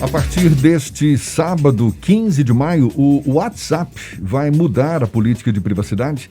A partir deste sábado, 15 de maio, o WhatsApp vai mudar a política de privacidade,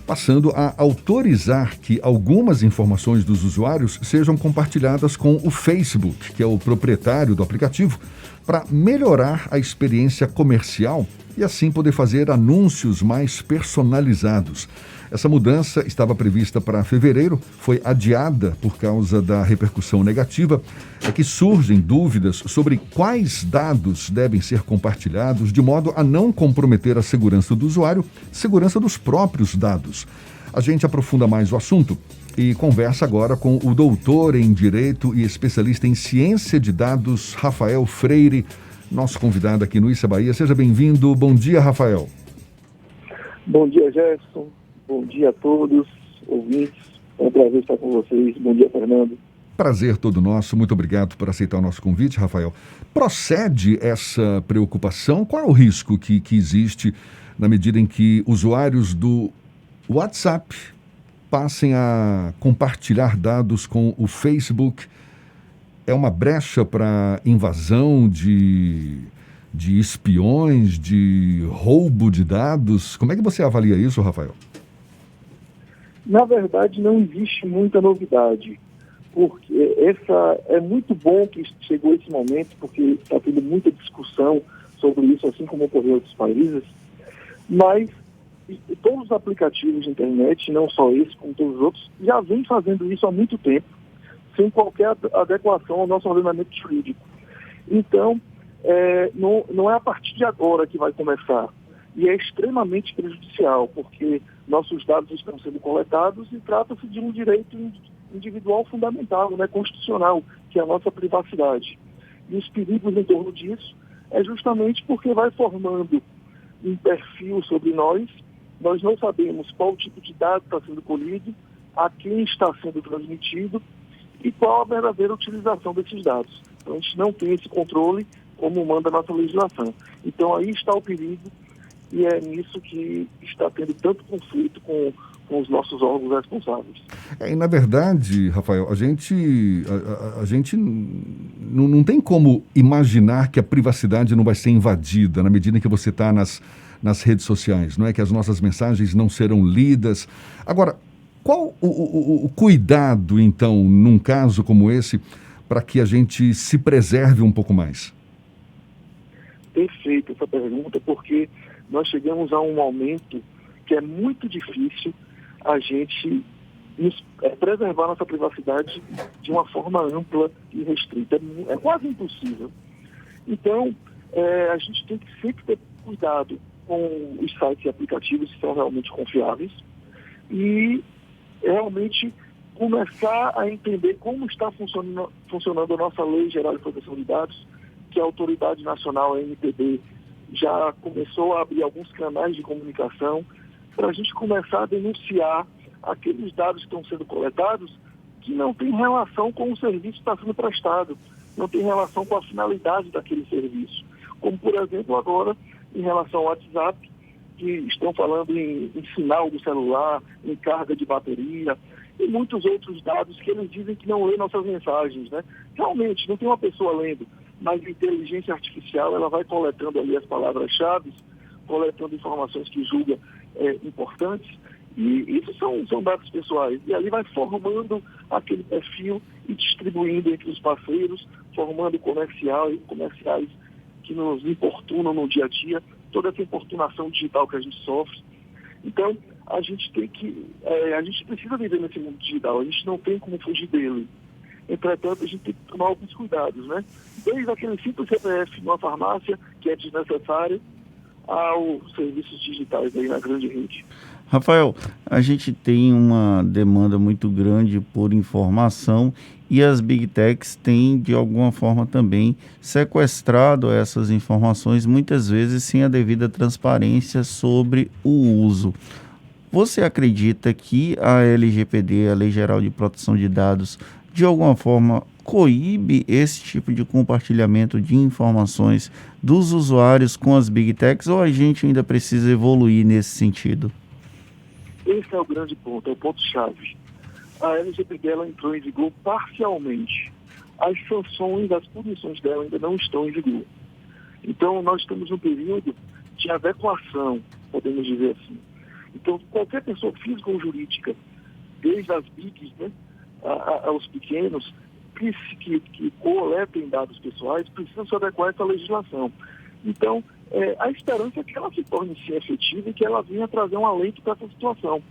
passando a autorizar que algumas informações dos usuários sejam compartilhadas com o Facebook, que é o proprietário do aplicativo, para melhorar a experiência comercial e assim poder fazer anúncios mais personalizados. Essa mudança estava prevista para fevereiro, foi adiada por causa da repercussão negativa. É que surgem dúvidas sobre quais dados devem ser compartilhados, de modo a não comprometer a segurança do usuário, segurança dos próprios dados. A gente aprofunda mais o assunto e conversa agora com o doutor em Direito e especialista em Ciência de Dados, Rafael Freire, nosso convidado aqui no Issa Bahia. Seja bem-vindo. Bom dia, Rafael. Bom dia, Jefferson. Bom dia a todos, ouvintes. É um prazer estar com vocês. Bom dia, Fernando. Prazer todo nosso. Muito obrigado por aceitar o nosso convite, Rafael. Procede essa preocupação? Qual é o risco que existe na medida em que usuários do WhatsApp passem a compartilhar dados com o Facebook? É uma brecha para invasão de espiões, de roubo de dados? Como é que você avalia isso, Rafael? Na verdade, não existe muita novidade, porque é muito bom que chegou esse momento, porque está tendo muita discussão sobre isso, assim como ocorreu em outros países, mas todos os aplicativos de internet, não só esse, como todos os outros, já vêm fazendo isso há muito tempo, sem qualquer adequação ao nosso ordenamento jurídico. Então, não é a partir de agora que vai começar. E é extremamente prejudicial, porque nossos dados estão sendo coletados e trata-se de um direito individual fundamental, constitucional, que é a nossa privacidade. E os perigos em torno disso é justamente porque vai formando um perfil sobre nós não sabemos qual tipo de dado está sendo colhido, a quem está sendo transmitido e qual a verdadeira utilização desses dados. Então, a gente não tem esse controle como manda a nossa legislação. Então, aí está o perigo. E é nisso que está tendo tanto conflito com os nossos órgãos responsáveis. E na verdade, Rafael, a gente não tem como imaginar que a privacidade não vai ser invadida na medida em que você está nas redes sociais, não é? Que as nossas mensagens não serão lidas. Agora, qual o cuidado, então, num caso como esse, para que a gente se preserve um pouco mais? Perfeito essa pergunta, porque nós chegamos a um momento que é muito difícil a gente preservar nossa privacidade de uma forma ampla e restrita. É quase impossível. Então, a gente tem que sempre ter cuidado com os sites e aplicativos que são realmente confiáveis e realmente começar a entender como está funcionando a nossa Lei Geral de Proteção de Dados, que a Autoridade Nacional, a ANPD, já começou a abrir alguns canais de comunicação para a gente começar a denunciar aqueles dados que estão sendo coletados que não tem relação com o serviço que está sendo prestado, não tem relação com a finalidade daquele serviço. Como, por exemplo, agora, em relação ao WhatsApp, que estão falando em sinal do celular, em carga de bateria, e muitos outros dados que eles dizem que não lê nossas mensagens, Realmente, não tem uma pessoa lendo, mas a inteligência artificial ela vai coletando ali as palavras-chave, coletando informações que julga importantes, e isso são dados pessoais. E ali vai formando aquele perfil e distribuindo entre os parceiros, formando comerciais que nos importunam no dia a dia, toda essa importunação digital que a gente sofre. Então, a gente precisa viver nesse mundo digital, a gente não tem como fugir dele. Entretanto, a gente tem que tomar alguns cuidados, Desde aquele simples CPF numa farmácia, que é desnecessário, aos serviços digitais aí na grande rede. Rafael, a gente tem uma demanda muito grande por informação e as Big Techs têm, de alguma forma, também sequestrado essas informações, muitas vezes sem a devida transparência sobre o uso. Você acredita que a LGPD, a Lei Geral de Proteção de Dados, de alguma forma coíbe esse tipo de compartilhamento de informações dos usuários com as Big Techs, ou a gente ainda precisa evoluir nesse sentido? Esse é o grande ponto, é o ponto-chave. A LGPD ela entrou em vigor parcialmente. as sanções, as punições dela ainda não estão em vigor. Então, nós estamos num período de adequação, podemos dizer assim. Então, qualquer pessoa física ou jurídica, desde as bigs, né, aos pequenos, que coletem dados pessoais, precisam se adequar a essa legislação. Então, a esperança é que ela se torne sim efetiva e que ela venha trazer um alento para essa situação,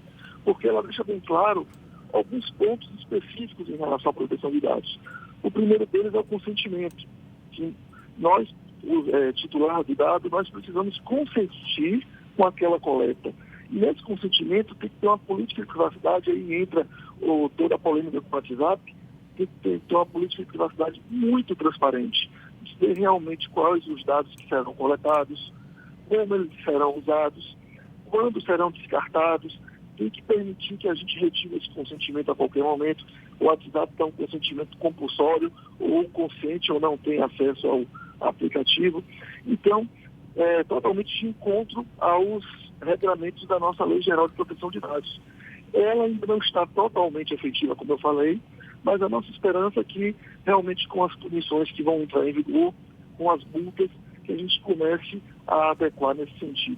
porque ela deixa bem claro alguns pontos específicos em relação à proteção de dados. O primeiro deles é o consentimento, que nós, titular do dado, nós precisamos consentir com aquela coleta. E nesse consentimento tem que ter uma política de privacidade, aí entra toda a polêmica com o WhatsApp, tem que ter uma política de privacidade muito transparente, dizer realmente quais os dados que serão coletados, como eles serão usados, quando serão descartados. Tem que permitir que a gente retire esse consentimento a qualquer momento. O WhatsApp dá um consentimento compulsório, ou consente ou não tem acesso ao aplicativo. Então, é totalmente de encontro aos regramentos da nossa Lei Geral de Proteção de Dados. Ela ainda não está totalmente efetiva, como eu falei, mas a nossa esperança é que, realmente, com as punições que vão entrar em vigor, com as multas, que a gente comece a adequar nesse sentido.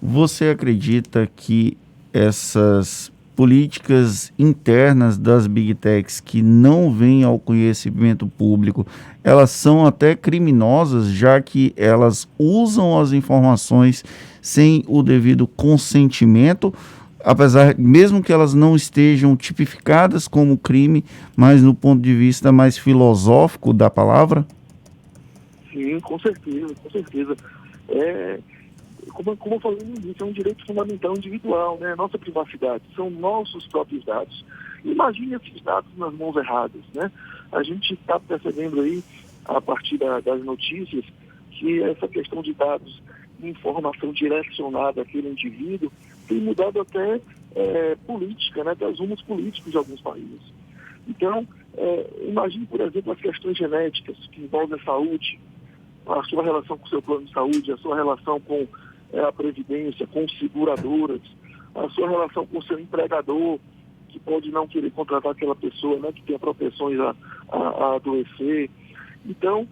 Você acredita que essas políticas internas das Big Techs que não vêm ao conhecimento público, elas são até criminosas, já que elas usam as informações sem o devido consentimento, apesar, mesmo que elas não estejam tipificadas como crime, mas no ponto de vista mais filosófico da palavra? Sim, com certeza, com certeza. Como eu falei no início, é um direito fundamental individual, né? Nossa privacidade, são nossos próprios dados. Imagine esses dados nas mãos erradas, né? A gente está percebendo aí, a partir das notícias, que essa questão de dados e informação direcionada àquele indivíduo tem mudado até política, né? Até os rumos políticos de alguns países. Então, imagine, por exemplo, as questões genéticas que envolvem a saúde, a sua relação com o seu plano de saúde, a sua relação com a previdência, com seguradoras, a sua relação com o seu empregador, que pode não querer contratar aquela pessoa, né, que tenha propensões a adoecer. Então,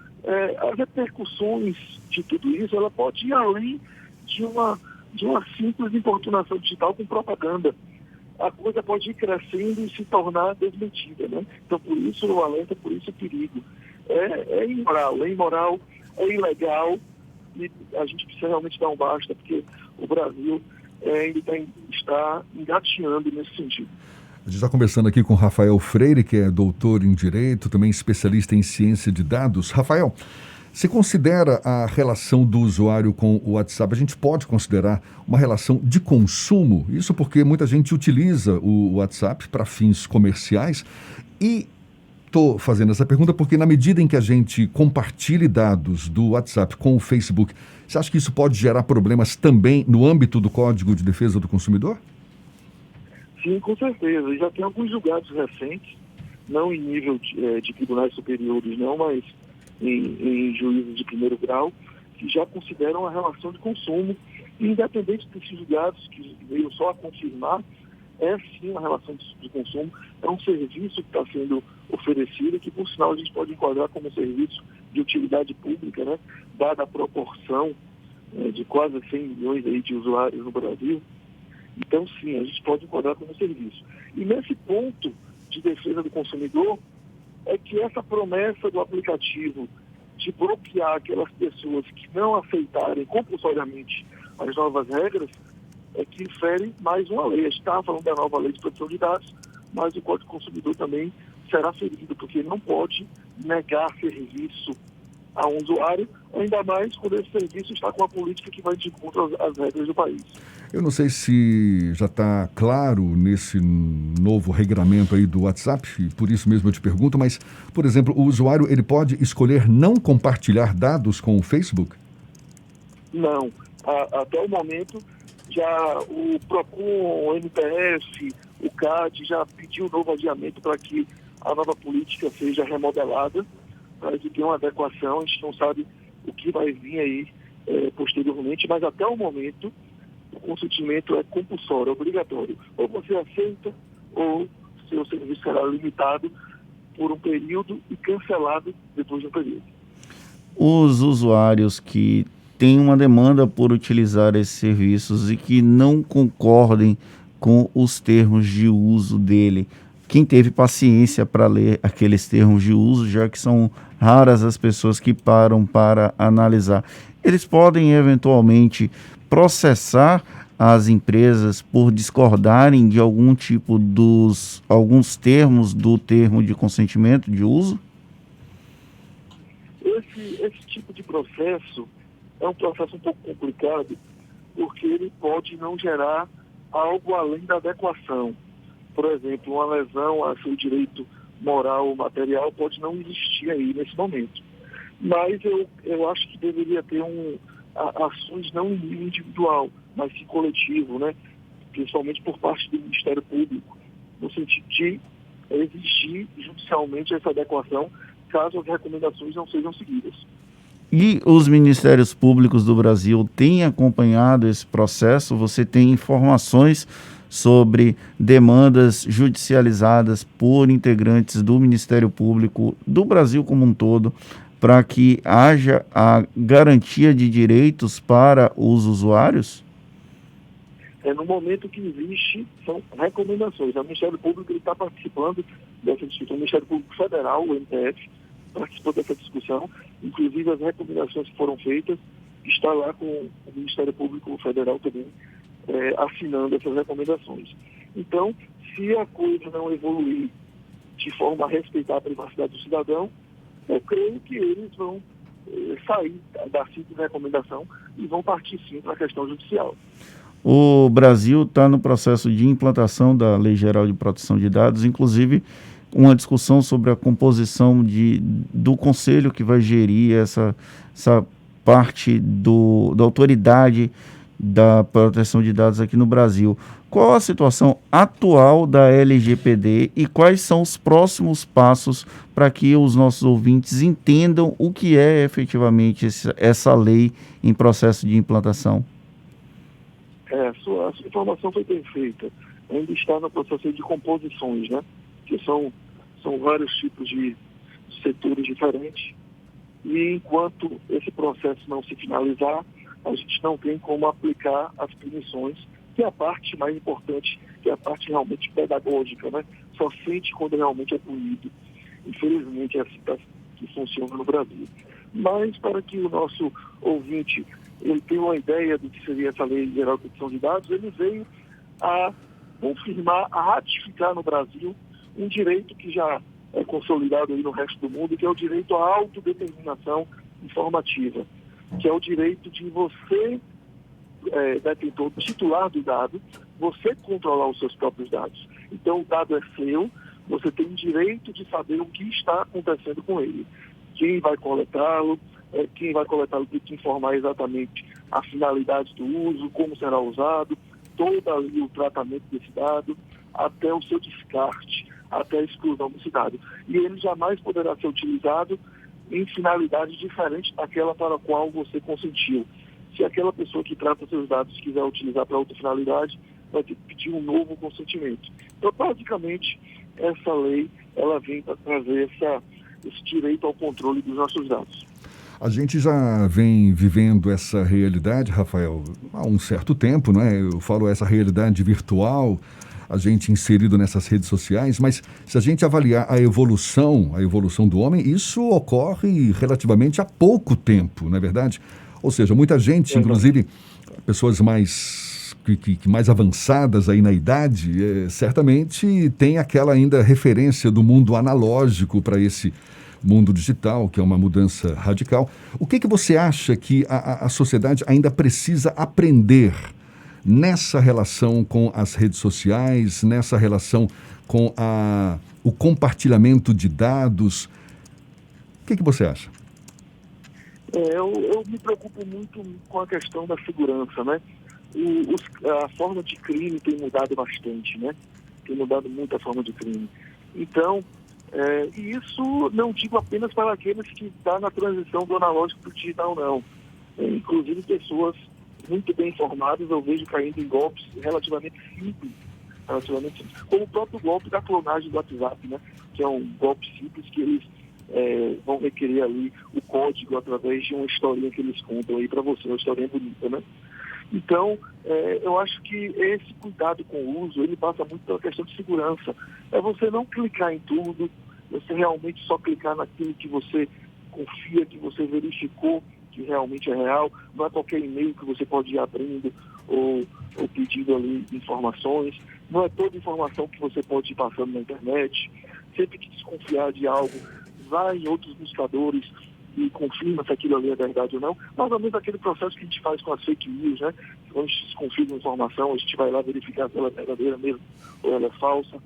as repercussões de tudo isso, ela pode ir além de uma simples importunação digital com propaganda. A coisa pode ir crescendo e se tornar desmentida, né? Então, por isso o alerta, por isso o perigo. É imoral, é ilegal, e a gente precisa realmente dar um basta, porque o Brasil ainda está engatinhando nesse sentido. A gente está conversando aqui com Rafael Freire, que é doutor em Direito, também especialista em ciência de dados. Rafael, você considera a relação do usuário com o WhatsApp, a gente pode considerar uma relação de consumo? Isso porque muita gente utiliza o WhatsApp para fins comerciais e estou fazendo essa pergunta porque na medida em que a gente compartilhe dados do WhatsApp com o Facebook, você acha que isso pode gerar problemas também no âmbito do Código de Defesa do Consumidor? Sim, com certeza. Já tem alguns julgados recentes, não em nível de tribunais superiores, não, mas em juízes de primeiro grau, que já consideram a relação de consumo, e independente desses julgados, que veio só a confirmar, é sim uma relação de consumo, é um serviço que está sendo oferecido, que por sinal a gente pode enquadrar como serviço de utilidade pública, né, dada a proporção de quase 100 milhões aí de usuários no Brasil. Então sim, a gente pode enquadrar como serviço. E nesse ponto de defesa do consumidor, é que essa promessa do aplicativo de bloquear aquelas pessoas que não aceitarem compulsoriamente as novas regras, é que infere mais uma lei. A gente estava falando da nova lei de proteção de dados, mas o Código do Consumidor também será ferido, porque não pode negar serviço a um usuário, ainda mais quando esse serviço está com uma política que vai de encontro às regras do país. Eu não sei se já está claro nesse novo regramento aí do WhatsApp, e por isso mesmo eu te pergunto, mas, por exemplo, o usuário ele pode escolher não compartilhar dados com o Facebook? Não. Até o momento, já o PROCON, o MPF, o CAD já pediu novo adiamento para que a nova política seja remodelada, para que tenha uma adequação. A gente não sabe o que vai vir aí posteriormente, mas até o momento o consentimento é compulsório, é obrigatório. Ou você aceita, ou seu serviço será limitado por um período e cancelado depois de um período. Os usuários que têm uma demanda por utilizar esses serviços e que não concordem com os termos de uso dele, quem teve paciência para ler aqueles termos de uso, já que são raras as pessoas que param para analisar, eles podem eventualmente processar as empresas por discordarem de algum tipo alguns termos do termo de consentimento de uso? Esse tipo de processo é um processo um pouco complicado, porque ele pode não gerar algo além da adequação. Por exemplo, uma lesão a seu direito moral ou material pode não existir aí nesse momento. Mas eu acho que deveria ter ações não em nível individual, mas sim coletivo, né? Principalmente por parte do Ministério Público, no sentido de exigir judicialmente essa adequação, caso as recomendações não sejam seguidas. E os Ministérios Públicos do Brasil têm acompanhado esse processo? Você tem informações sobre demandas judicializadas por integrantes do Ministério Público do Brasil como um todo, para que haja a garantia de direitos para os usuários? No momento que existe, são recomendações. O Ministério Público está participando dessa discussão, o Ministério Público Federal, o MPF, participou dessa discussão, inclusive as recomendações que foram feitas, está lá com o Ministério Público Federal também assinando essas recomendações. Então, se a coisa não evoluir de forma a respeitar a privacidade do cidadão, eu creio que eles vão sair da simples recomendação e vão partir sim para a questão judicial. O Brasil está no processo de implantação da Lei Geral de Proteção de Dados, inclusive uma discussão sobre a composição do conselho que vai gerir essa parte da autoridade da proteção de dados aqui no Brasil. Qual a situação atual da LGPD e quais são os próximos passos para que os nossos ouvintes entendam o que é efetivamente essa lei em processo de implantação? A sua informação foi bem feita. Ainda está no processo de composições, né? Que são vários tipos de setores diferentes. E enquanto esse processo não se finalizar, a gente não tem como aplicar as punições, que é a parte mais importante, que é a parte realmente pedagógica, né? Só sente quando realmente é punido. Infelizmente, é assim que funciona no Brasil. Mas para que o nosso ouvinte ele tenha uma ideia do que seria essa Lei Geral de Proteção de Dados, ele veio a confirmar, a ratificar no Brasil um direito que já é consolidado aí no resto do mundo, que é o direito à autodeterminação informativa, que é o direito de você, detentor titular do dado, você controlar os seus próprios dados. Então, o dado é seu, você tem o direito de saber o que está acontecendo com ele. Quem vai coletá-lo tem que informar exatamente a finalidade do uso, como será usado, todo ali o tratamento desse dado, até o seu descarte, até a exclusão desse dado. E ele jamais poderá ser utilizado em finalidade diferente daquela para a qual você consentiu. Se aquela pessoa que trata seus dados quiser utilizar para outra finalidade, vai ter que pedir um novo consentimento. Então, basicamente, essa lei ela vem para trazer esse direito ao controle dos nossos dados. A gente já vem vivendo essa realidade, Rafael, há um certo tempo, não é? Eu falo essa realidade virtual, a gente inserido nessas redes sociais, mas se a gente avaliar a evolução do homem, isso ocorre relativamente há pouco tempo, não é verdade? Ou seja, muita gente, inclusive pessoas mais avançadas aí na idade, certamente tem aquela ainda referência do mundo analógico para esse mundo digital, que é uma mudança radical. O que você acha que a sociedade ainda precisa aprender nessa relação com as redes sociais, nessa relação com o compartilhamento de dados? O que você acha? Eu me preocupo muito com a questão da segurança, né? A forma de crime tem mudado bastante, né? Tem mudado muito a forma de crime. Então, e isso não digo apenas para aqueles que estão na transição do analógico para o digital, não. Inclusive pessoas muito bem informadas, eu vejo caindo em golpes relativamente simples, como o próprio golpe da clonagem do WhatsApp, né? que é um golpe simples, que eles vão requerer ali o código através de uma historinha que eles contam aí para você, uma historinha bonita, né? Então, eu acho que esse cuidado com o uso, ele passa muito pela questão de segurança. É você não clicar em tudo, você realmente só clicar naquilo que você confia, que você verificou que realmente é real. Não é qualquer e-mail que você pode ir abrindo ou pedindo ali informações. Não é toda informação que você pode ir passando na internet. Sempre que desconfiar de algo, vai em outros buscadores e confirma se aquilo ali é verdade ou não. Mais ou menos aquele processo que a gente faz com as fake news, né? Quando a gente desconfia de uma informação, a gente vai lá verificar se ela é verdadeira mesmo ou ela é falsa.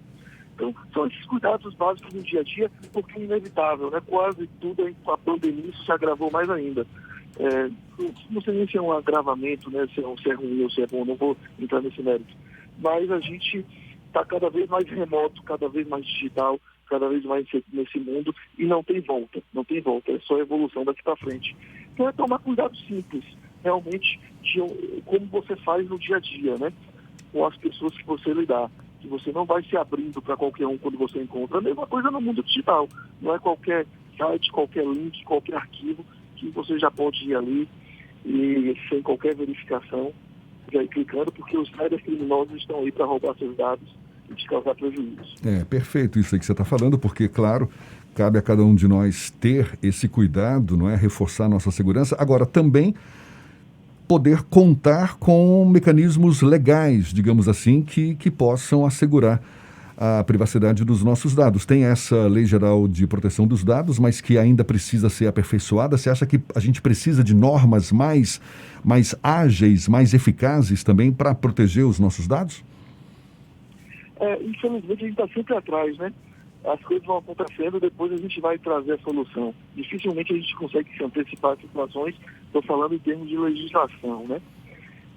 Então, são esses cuidados básicos no dia a dia, porque é inevitável, né? Quase tudo com a pandemia isso se agravou mais ainda. Não sei nem se é um agravamento, né? Se é ruim ou se é bom, não vou entrar nesse mérito. Mas a gente está cada vez mais remoto, cada vez mais digital, cada vez mais nesse mundo, e não tem volta, é só evolução daqui para frente. Então é tomar cuidado simples, realmente, de como você faz no dia a dia, né? Com as pessoas que você lidar, que você não vai se abrindo para qualquer um quando você encontra. A mesma coisa no mundo digital, não é qualquer site, qualquer link, qualquer arquivo que você já pode ir ali e sem qualquer verificação, já ir clicando, porque os cybercriminosos estão aí para roubar seus dados e te causar prejuízo. Perfeito isso aí que você está falando, porque, claro, cabe a cada um de nós ter esse cuidado, não é? Reforçar a nossa segurança. Agora, também poder contar com mecanismos legais, digamos assim, que possam assegurar a privacidade dos nossos dados. Tem essa Lei Geral de Proteção dos Dados, mas que ainda precisa ser aperfeiçoada. Você acha que a gente precisa de normas mais ágeis, mais eficazes também para proteger os nossos dados? Infelizmente, a gente está sempre atrás, né? As coisas vão acontecendo, depois a gente vai trazer a solução. Dificilmente a gente consegue se antecipar às situações, estou falando em termos de legislação, né?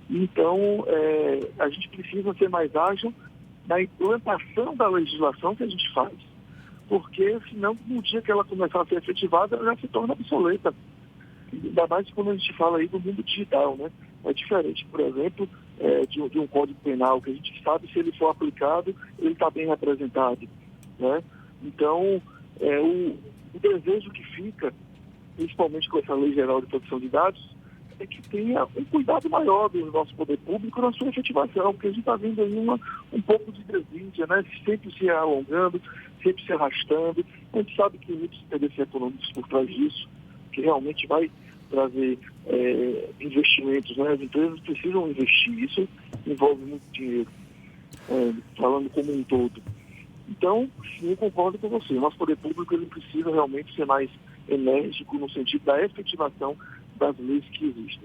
Então, a gente precisa ser mais ágil na implantação da legislação que a gente faz, porque senão, no dia que ela começar a ser efetivada, ela já se torna obsoleta. Ainda mais quando a gente fala aí do mundo digital, né? É diferente, por exemplo, de um código penal, que a gente sabe se ele for aplicado, ele está bem representado, né? Então, o desejo que fica, principalmente com essa Lei Geral de Proteção de Dados, é que tenha um cuidado maior do nosso poder público na sua efetivação, porque a gente está vendo aí um pouco de desídia, né? Sempre se alongando, sempre se arrastando. A gente sabe que muitos interesses econômicos por trás disso, que realmente vai trazer investimentos, né? As empresas precisam investir, isso envolve muito dinheiro, falando como um todo. Então, sim, eu concordo com você. O nosso poder público ele precisa realmente ser mais enérgico no sentido da efetivação das leis que existem.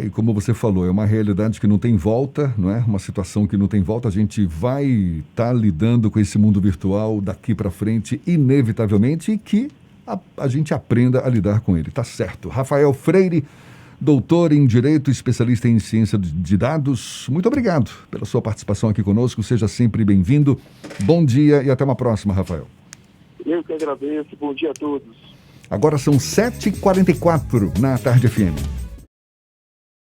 E como você falou, é uma realidade que não tem volta, não é? Uma situação que não tem volta. A gente vai estar lidando com esse mundo virtual daqui para frente, inevitavelmente, e que a gente aprenda a lidar com ele. Tá certo. Rafael Freire, doutor em Direito, especialista em Ciência de Dados, muito obrigado pela sua participação aqui conosco. Seja sempre bem-vindo. Bom dia e até uma próxima, Rafael. Eu que agradeço. Bom dia a todos. Agora são 7h44 na Tarde FM.